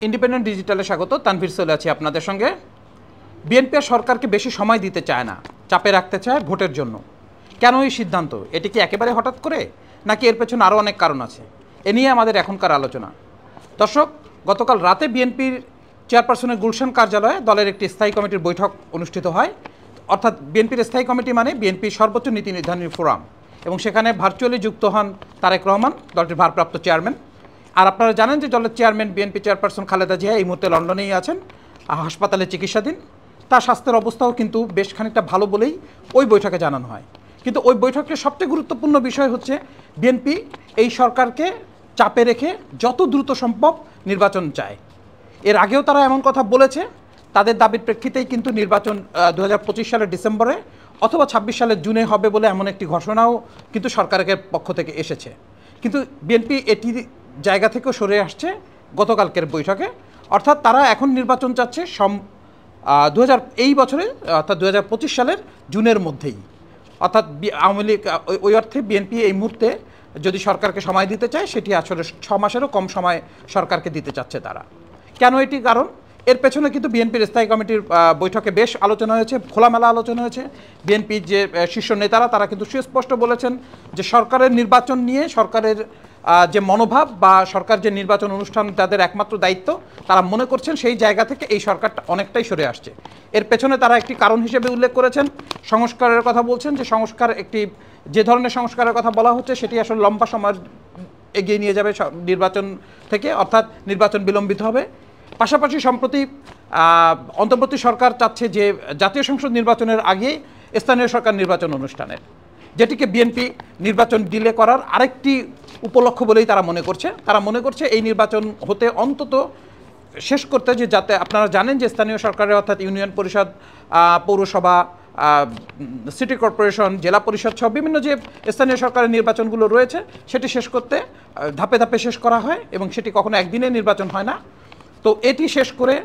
Independent ডিজিটালে স্বাগত। তানভীর চলে আছি আপনাদের সঙ্গে। বিএনপি সরকারকে বেশি সময় দিতে চায় না, চাপে রাখতে চায় ভোটের জন্য। কেন এই সিদ্ধান্ত? এটি কি একেবারে হঠাৎ করে, নাকি এর পেছনে আরও অনেক কারণ আছে? এ নিয়ে আমাদের এখনকার আলোচনা। দর্শক, গতকাল রাতে বিএনপির চেয়ারপারসনের গুলশান কার্যালয়ে দলের একটি স্থায়ী কমিটির বৈঠক অনুষ্ঠিত হয়। অর্থাৎ বিএনপির স্থায়ী কমিটি মানে বিএনপির সর্বোচ্চ নীতি নির্ধারণী ফোরাম, এবং সেখানে ভার্চুয়ালি যুক্ত হন তারেক রহমান, দলটির ভারপ্রাপ্ত চেয়ারম্যান। আর আপনারা জানেন যে দলের chairman BNP chairperson Khaleda Zia এই মুহূর্তে লন্ডনেই আছেন, হাসপাতালে চিকিৎসাধীন। তার স্বাস্থ্যের অবস্থাও কিন্তু বেশ খানিকটা ভালো বলেই ওই বৈঠকে জানানো হয়। কিন্তু ওই বৈঠকের সবচেয়ে গুরুত্বপূর্ণ বিষয় হচ্ছে বিএনপি এই সরকারকে চাপে রেখে যত দ্রুত সম্ভব নির্বাচন চায়। এর আগেও তারা এমন কথা বলেছে। তাদের দাবির প্রেক্ষিতেই কিন্তু নির্বাচন 2025 সালের ডিসেম্বরে অথবা 26 সালের জুনে হবে বলে এমন একটি ঘোষণাও কিন্তু সরকারের পক্ষ থেকে এসেছে। কিন্তু বিএনপি এটি জায়গা থেকেও সরে আসছে গতকালকের বৈঠকে। অর্থাৎ তারা এখন নির্বাচন চাচ্ছে এই বছরে, অর্থাৎ 2025 সালের জুনের মধ্যেই। অর্থাৎ আওয়ামী লীগ ওই অর্থে বিএনপি এই মুহূর্তে যদি সরকারকে সময় দিতে চায়, সেটি আসলে 6 মাসেরও কম সময় সরকারকে দিতে চাচ্ছে তারা। কেন এটি কারণ? এর পেছনে কিন্তু বিএনপির স্থায়ী কমিটির বৈঠকে বেশ আলোচনা হয়েছে, খোলামেলা আলোচনা হয়েছে। বিএনপির যে শীর্ষ নেতারা তারা কিন্তু সুস্পষ্ট বলেছেন যে সরকারের নির্বাচন নিয়ে সরকারের যে মনোভাব বা সরকার যে নির্বাচন অনুষ্ঠান তাদের একমাত্র দায়িত্ব, তারা মনে করছেন সেই জায়গা থেকে এই সরকারটা অনেকটাই সরে আসছে। এর পেছনে তারা একটি কারণ হিসেবে উল্লেখ করেছেন সংস্কারের কথা। বলছেন যে সংস্কার যে ধরনের সংস্কারের কথা বলা হচ্ছে সেটি আসলে লম্বা সময় এগিয়ে নিয়ে যাবে নির্বাচন থেকে, অর্থাৎ নির্বাচন বিলম্বিত হবে। পাশাপাশি সম্প্রতি অন্তর্বর্তী সরকার চাচ্ছে যে জাতীয় সংসদ নির্বাচনের আগে স্থানীয় সরকার নির্বাচন অনুষ্ঠানের, যেটিকে বিএনপি নির্বাচন ডিলে করার আরেকটি উপলক্ষ্য বলেই তারা মনে করছে। তারা মনে করছে এই নির্বাচন হতে অন্তত শেষ করতে, যে যাতে আপনারা জানেন যে স্থানীয় সরকারের অর্থাৎ ইউনিয়ন পরিষদ, পৌরসভা, সিটি কর্পোরেশন, জেলা পরিষদ সহ বিভিন্ন যে স্থানীয় সরকারের নির্বাচনগুলো রয়েছে সেটি শেষ করতে ধাপে ধাপে শেষ করা হয়, এবং সেটি কখনো একদিনে নির্বাচন হয় না। তো এটি শেষ করে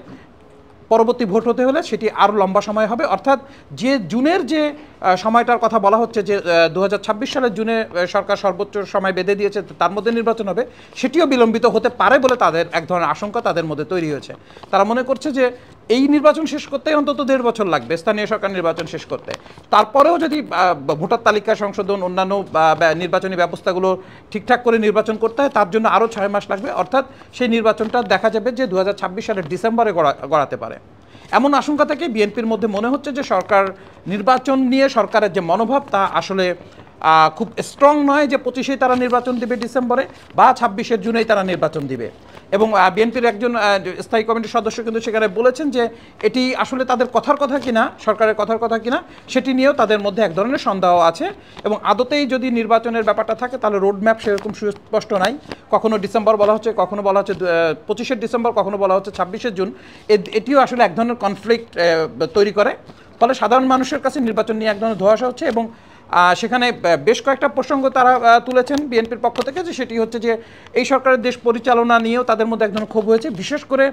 পরবর্তী ভোট হতে হলে সেটি আরও লম্বা সময় হবে। অর্থাৎ যে জুনের যে সময়টার কথা বলা হচ্ছে, যে 2026 সালের জুনে সরকার সর্বোচ্চ সময় বেঁধে দিয়েছে, তার মধ্যে নির্বাচন হবে, সেটিও বিলম্বিত হতে পারে বলে তাদের এক ধরনের আশঙ্কা তাদের মধ্যে তৈরি হয়েছে। তারা মনে করছে যে এই নির্বাচন শেষ করতে অন্তত 1.5 বছর লাগবে, স্থানীয় সরকার নির্বাচন শেষ করতে। তারপরেও যদি ভোটার তালিকা সংশোধন, অন্যান্য নির্বাচনী ব্যবস্থাগুলো ঠিকঠাক করে নির্বাচন করতে হয়, তার জন্য আরও 6 মাস লাগবে। অর্থাৎ সেই নির্বাচনটা দেখা যাবে যে 2026 সালের ডিসেম্বরে গড়াতে পারে। এমন আশঙ্কা থেকে বিএনপির মধ্যে মনে হচ্ছে যে সরকার নির্বাচন নিয়ে সরকারের যে মনোভাব তা আসলে খুব স্ট্রং নয়, যে 25-এ তারা নির্বাচন দিবে ডিসেম্বরে বা 26-এর জুনেই তারা নির্বাচন দিবে। এবং বিএনপির একজন স্থায়ী কমিটির সদস্য কিন্তু সেখানে বলেছেন যে এটি আসলে তাদের কথার কথা কিনা, সরকারের কথার কথা কিনা, সেটি নিয়েও তাদের মধ্যে এক ধরনের সন্দেহ আছে। এবং আদতেই যদি নির্বাচনের ব্যাপারটা থাকে তাহলে রোডম্যাপ সেরকম সুস্পষ্ট নাই। কখনো ডিসেম্বর বলা হচ্ছে, কখনো বলা হচ্ছে 25-এর ডিসেম্বর, কখনো বলা হচ্ছে 26-এর জুন। এটিও আসলে এক ধরনের কনফ্লিক্ট তৈরি করে। ফলে সাধারণ মানুষের কাছে নির্বাচন নিয়ে এক ধরনের ধোঁয়াশা হচ্ছে। এবং সেখানে বেশ কয়েকটা প্রসঙ্গ তারা তুলেছেন বিএনপির পক্ষ থেকে, যে সেটি হচ্ছে যে এই সরকারের দেশ পরিচালনা নিয়েও তাদের মধ্যে এক ধরনের ক্ষোভ হয়েছে। বিশেষ করে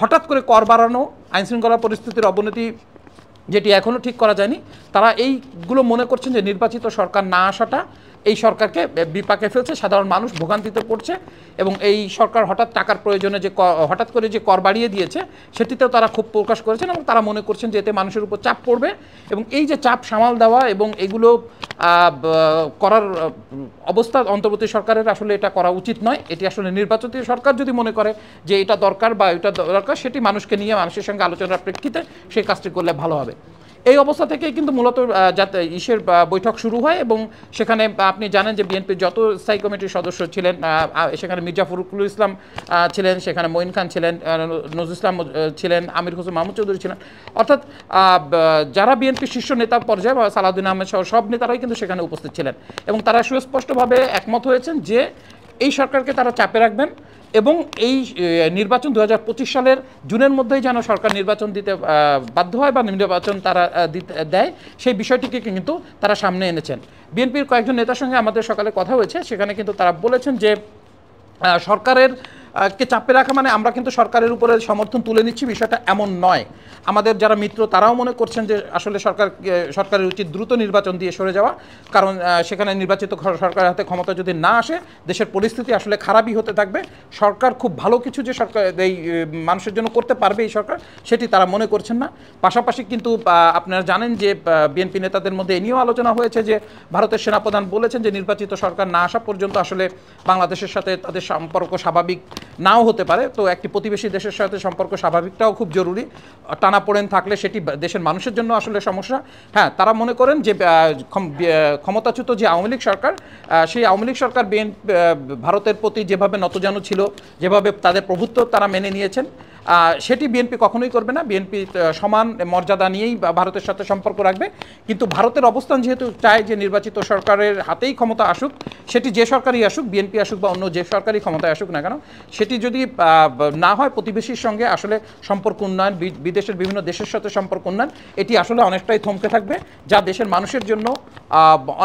হঠাৎ করে কর বাড়ানো, আইনশৃঙ্খলা পরিস্থিতির অবনতি যেটি এখনও ঠিক করা যায়নি, তারা এইগুলো মনে করছেন যে নির্বাচিত সরকার না আসাটা এই সরকারকে বিপাকে ফেলছে, সাধারণ মানুষ ভোগান্তিতে পড়ছে। এবং এই সরকার হঠাৎ টাকার প্রয়োজনে যে হঠাৎ করে যে কর বাড়িয়ে দিয়েছে সেটিতেও তারা ক্ষোভ প্রকাশ করেছেন, এবং তারা মনে করছেন যে এতে মানুষের উপর চাপ পড়বে। এবং এই যে চাপ সামাল দেওয়া এবং এগুলো করার অবস্থা অন্তর্বর্তী সরকারের আসলে এটা করা উচিত নয়। এটি আসলে নির্বাচিত সরকার যদি মনে করে যে এটা দরকার বা এটা দরকার, সেটি মানুষকে নিয়ে মানুষের সঙ্গে আলোচনার প্রেক্ষিতে সেই কাজটি করলে ভালো হবে। এই অবস্থা থেকেই কিন্তু মূলত বৈঠক শুরু হয়। এবং সেখানে আপনি জানেন যে বিএনপির যত স্থায়ী কমিটির সদস্য ছিলেন, সেখানে মির্জা ফখরুল ইসলাম ছিলেন, সেখানে মঈন খান ছিলেন, নজরুল ইসলাম ছিলেন, আমির হোসেন মাহমুদ চৌধুরী ছিলেন। অর্থাৎ যারা বিএনপির শীর্ষ নেতা পর্যায়ে বা সালাউদ্দিন আহমেদ সহ সব নেতারাই কিন্তু সেখানে উপস্থিত ছিলেন। এবং তারা সুস্পষ্টভাবে একমত হয়েছেন যে এই সরকারকে তারা চাপে রাখবেন, এবং এই নির্বাচন 2025 সালের জুনের মধ্যেই যেন সরকার নির্বাচন দিতে বাধ্য হয় বা নির্বাচন তারা দেয়, সেই বিষয়টিকে কিন্তু তারা সামনে এনেছেন। বিএনপির কয়েকজন নেতার সঙ্গে আমাদের সকালে কথা হয়েছে, সেখানে কিন্তু তারা বলেছেন যে সরকারের কে চাপে রাখা মানে আমরা কিন্তু সরকারের উপরে সমর্থন তুলে নিচ্ছি, বিষয়টা এমন নয়। আমাদের যারা মিত্র তারাও মনে করছেন যে আসলে সরকারের উচিত দ্রুত নির্বাচন দিয়ে সরে যাওয়া, কারণ সেখানে নির্বাচিত সরকারের হাতে ক্ষমতা যদি না আসে দেশের পরিস্থিতি আসলে খারাপই হতে থাকবে। সরকার খুব ভালো কিছু যে সরকার এই মানুষের জন্য করতে পারবে এই সরকার, সেটি তারা মনে করছেন না। পাশাপাশি কিন্তু আপনারা জানেন যে বিএনপি নেতাদের মধ্যে এ নিয়েও আলোচনা হয়েছে যে ভারতের সেনাপ্রধান বলেছেন যে নির্বাচিত সরকার না আসা পর্যন্ত আসলে বাংলাদেশের সাথে তাদের সম্পর্ক স্বাভাবিক নাও হতে পারে। তো একটি প্রতিবেশী দেশের সাথে সম্পর্ক স্বাভাবিকটাও খুব জরুরি। টানাপোড়েন থাকলে সেটি দেশের মানুষের জন্য আসলে সমস্যা। হ্যাঁ, তারা মনে করেন যে ক্ষমতাচ্যুত যে আওয়ামী লীগ সরকার, সেই আওয়ামী লীগ সরকার ভারতের প্রতি যেভাবে নতজানু ছিল, যেভাবে তাদের প্রভুত্ব তারা মেনে নিয়েছেন, সেটি বিএনপি কখনোই করবে না। বিএনপি সমান মর্যাদা নিয়েই ভারতের সাথে সম্পর্ক রাখবে। কিন্তু ভারতের অবস্থান যেহেতু চায় যে নির্বাচিত সরকারের হাতেই ক্ষমতা আসুক, সেটি যে সরকারই আসুক, বিএনপি আসুক বা অন্য যে সরকারই ক্ষমতায় আসুক না কেন, সেটি যদি না হয় প্রতিবেশীর সঙ্গে আসলে সম্পর্ক উন্নয়ন, বিদেশের বিভিন্ন দেশের সাথে সম্পর্ক উন্নয়ন, এটি আসলে অনেকটাই থমকে থাকবে, যা দেশের মানুষের জন্য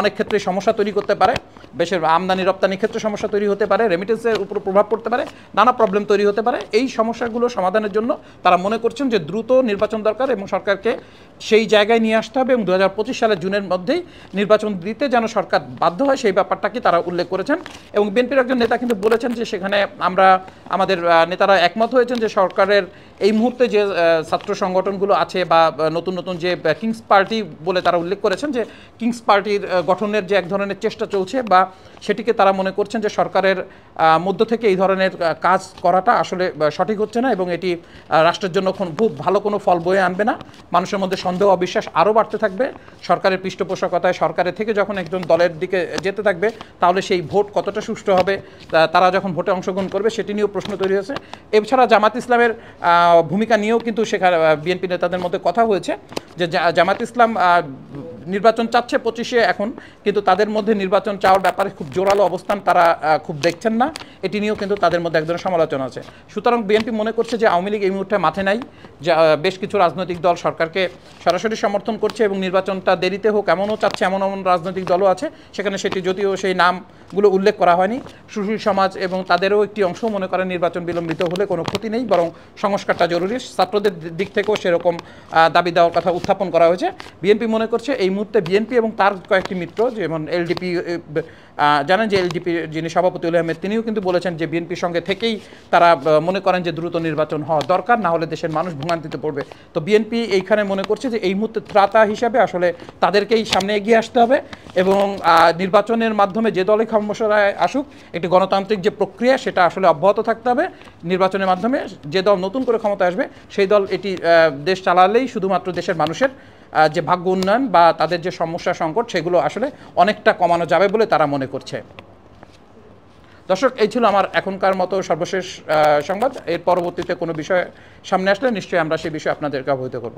অনেক ক্ষেত্রে সমস্যা তৈরি করতে পারে। দেশের আমদানি রপ্তানির ক্ষেত্রে সমস্যা তৈরি হতে পারে, রেমিটেন্সের উপর প্রভাব পড়তে পারে, নানা প্রবলেম তৈরি হতে পারে। এই সমস্যাগুলো সমাধানের জন্য তারা মনে করছেন যে দ্রুত নির্বাচন দরকার এবং সরকারকে সেই জায়গায় নিয়ে আসতে হবে এবং 2025 সালের জুনের মধ্যেই নির্বাচন দিতে যেন সরকার বাধ্য হয়, সেই ব্যাপারটাকে তারা উল্লেখ করেছেন। এবং বিএনপির একজন নেতা কিন্তু বলেছেন যে সেখানে আমাদের নেতারা একমত হয়েছেন যে সরকারের এই মুহূর্তে যে ছাত্র সংগঠনগুলো আছে বা নতুন নতুন যে কিংস পার্টি বলে তারা উল্লেখ করেছেন যে কিংস পার্টির গঠনের যে এক ধরনের চেষ্টা চলছে, বা সেটিকে তারা মনে করছেন যে সরকারের মধ্য থেকে এই ধরনের কাজ করাটা আসলে সঠিক হচ্ছে না এবং এটি রাষ্ট্রের জন্য খুব ভালো কোনো ফল বয়ে আনবে না। মানুষের মধ্যে সন্দেহ অবিশ্বাস আরও বাড়তে থাকবে। সরকারের পৃষ্ঠপোষকতায় সরকারের থেকে যখন একজন দলের দিকে যেতে থাকবে, তাহলে সেই ভোট কতটা সুষ্ঠু হবে, তারা যখন ভোটে অংশগ্রহণ করবে সেটি নিয়েও প্রশ্ন তৈরি হয়েছে। এছাড়া জামাত ইসলামের ভূমিকা নিয়েও কিন্তু সেখানে বিএনপি নেতাদের মধ্যে কথা হয়েছে যে জামাত ইসলাম নির্বাচন চাচ্ছে 25-এ এখন, কিন্তু তাদের মধ্যে নির্বাচন চাওয়ার ব্যাপারে খুব জোরালো অবস্থান তারা খুব দেখছেন না। এটি নিয়েও কিন্তু তাদের মধ্যে এক ধরনের সমালোচনা আছে। সুতরাং বিএনপি মনে করছে যে আওয়ামী লীগ এই মুহূর্তে মাঠে নাই, যা বেশ কিছু রাজনৈতিক দল সরকারকে সরাসরি সমর্থন করছে এবং নির্বাচনটা দেরিতে হোক এমনও চাচ্ছে, এমন রাজনৈতিক দলও আছে সেখানে, সেটি যদিও সেই নামগুলো উল্লেখ করা হয়নি। সুশীল সমাজ এবং তাদেরও একটি অংশ মনে করেন নির্বাচন বিলম্বিত হলে কোনো ক্ষতি নেই, বরং সংস্কারটা জরুরি। ছাত্রদের দিক থেকেও সেরকম দাবি দেওয়ার কথা উত্থাপন করা হয়েছে। বিএনপি মনে করছে এই মুহূর্তে বিএনপি এবং তার কয়েকটি মিত্র, যেমন এলডিপি, জানেন যে এলডিপি যিনি সভাপতি উল আহমেদ, তিনিও কিন্তু বলেছেন যে বিএনপির সঙ্গে থেকেই তারা মনে করেন যে দ্রুত নির্বাচন হওয়া দরকার, না হলে দেশের মানুষ ভোগান্তিতে পড়বে। তো বিএনপি এইখানে মনে করছে যে এই মুহূর্তে ত্রাতা হিসাবে আসলে তাদেরকেই সামনে এগিয়ে আসতে হবে এবং নির্বাচনের মাধ্যমে যে দলই ক্ষমতায় আসুক, একটি গণতান্ত্রিক যে প্রক্রিয়া সেটা আসলে অব্যাহত থাকতে হবে। নির্বাচনের মাধ্যমে যে দল নতুন করে ক্ষমতা আসবে সেই দল এটি দেশ চালালেই শুধুমাত্র দেশের মানুষের যে ভাগ্য উন্নয়ন বা তাদের যে সমস্যা সংকট সেগুলো আসলে অনেকটা কমানো যাবে বলে তারা মনে করছে। দর্শক, এই ছিল আমার এখনকার মতো সর্বশেষ সংবাদ। এর পরবর্তীতে কোনো বিষয় সামনে আসলে নিশ্চয়ই আমরা সেই বিষয়ে আপনাদেরকে অবহিত করব।